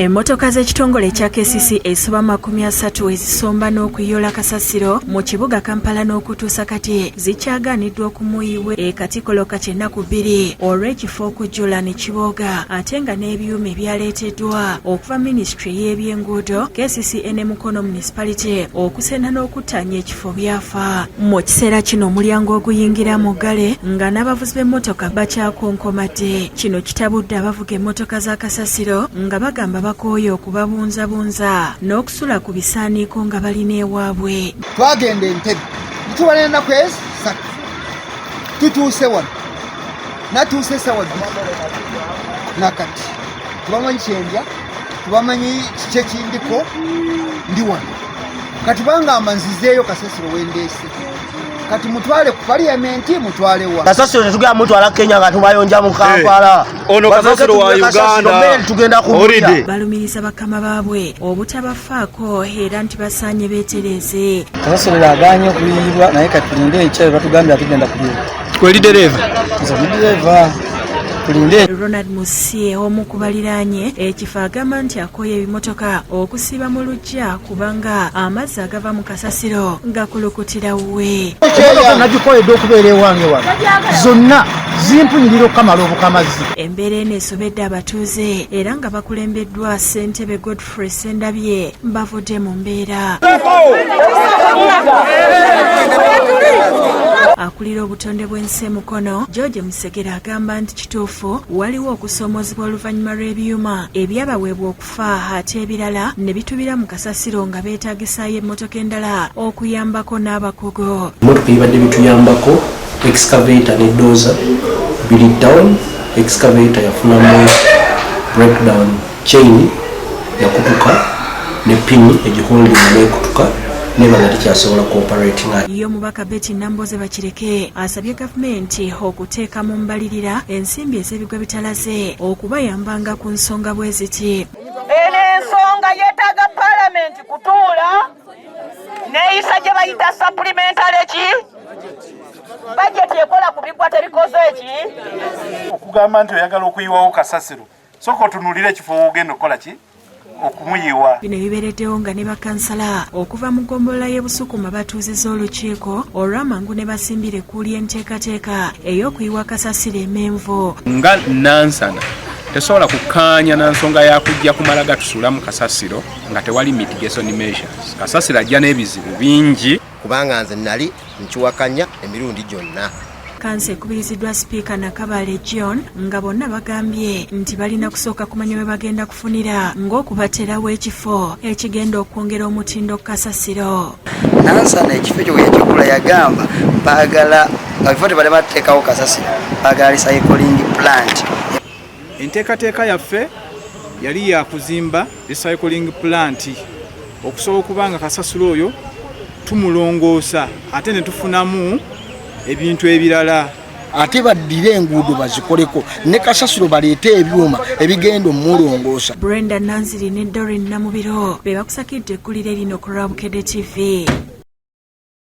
Emmotoka z'ekitongole kya KCC esoba 30 ezisomba n'okuyola kasasiro mu kibuga Kampala n'okutuusa kati zikyagaaniddwa okumuyiwe Katikkiro Ennaku 2 olw'ekifo okujjula ne kibooga ate nga n'ebyuma ebyaleeteddwa okuva Ministry y'ebyenguudo KCCA Mukono Municipality okusena n'okuttanya ekifo byafa. Mu kiseera kino omulyango oguyingira mu ggale nga n'abavuzi b'emmotoka bakyakonkomadde. Kino kitabudde abavuga emmotoka za kasasiro nga bagamba bakooye okubabunzabunza n'okusula ku bisaaniiko nga balina ewaabwe. Twagenda Entebbe tuwala ennaku esatu tutuuse wano natuuse esawa nakati tubamanyi kyendya tubamanyi kiki ekindiko ndi wano kati bangamba nzizeeyo kasasiro wendeese kati mutwale ku Parliament mutwale wa kasasiro tetugenda mutwala Kenya nga tubayonja mu Kampala ono kasasiro wa Uganda tugenda kuwulira balumiriza bakama baabwe obutabafaako era nti basaanye beetereze. Kasasiro yaganye okuyibwa naye kati tulinde ekyo batugambira tugenda kubiira kweli dereva Ronald Musie omu ku baliraanye ekifo agamba nti akooye ebimotoka okusiba mu lujja kubanga amazzi agava mu kasasiro gakulukutira we. Nagikoledde okubeera ewange wano zonna zimpunyirira okukamala obukamazi. Embeera eno esobedde abatuuze era nga bakulembeddwa Ssentebe Godfrey Sendabye bavudde mu mbeera. Akulira obutonde bw'ensi Mukono George Musegera agamba nti kituufu waliwo okusoomozebwa oluvannyuma lw'ebyuma ebyabaweebwa okufa ate ebirala ne bitubira mu kasasiro nga beetaagisaayo emmotoka endala okuyambako n'abakugu. Emmotoka ebadde bituyambako excavator ne doza biri down. Excavator yafunamu breakdown chain yakutuka ne pini egiholdinga n'ekutuka neba nga tekyasobola cooperating. Yo mubaka Betty Namboze Bakireke asabye gavumenti okuteeka mu mbalirira ensimbi ez'ebigwa bitalaze okubayambanga ku nsonga bwe ziti. Eno ensonga yeetaaga Parliament kutuula neeyisa gye bayita supplementary budget ekola ku bigwa tebikoze eki. Okugamba nti oyagala okuyiwawo kasasiro sooka otunuulira ekifo ogenda okukola ki okumuyiwa. Bino bibeereddewo nga ne bakansala okuva mu ggombolola y'e Busukuma batuuzizza olukiiko olw'amangu ne basimbira ekkuuli enteekateeka ey'okuyiwa kasasiro emenvu. Nga nansana tesobola kukkaanya na nsonga ya kujja kumala gatusula mu kasasiro nga tewali mitigation measures. Kasasiro ajja n'ebizibu bingi kubanga nze nali nkiwakanya emirundi gyonna. Kansa ekubiriziddwa Sipiika Nakabale John nga bonna bagambye nti balina kusooka kumanya we bagenda kufunira ng'okubaterawo ekifo ekigenda okwongera omutindo ku kasasiro. Nansana ekifo ekyo yagikula yagamba baagala nga bifo tebalema tuteekawo kasasiro baagala recycling plant. Enteekateeka yaffe yali yakuzimba recycling plant okusobola okuba nga kasasiro oyo tumulongoosa ate ne tufunamu ebintu ebirala. Ate baddire enguudo bazikoleko ne kasasiro baleete ebyuma ebigenda omulongoosa. Brenda Nanziri ne Doreen Namubiro be bakusakidde eggulire lino ku Rabukedde TV.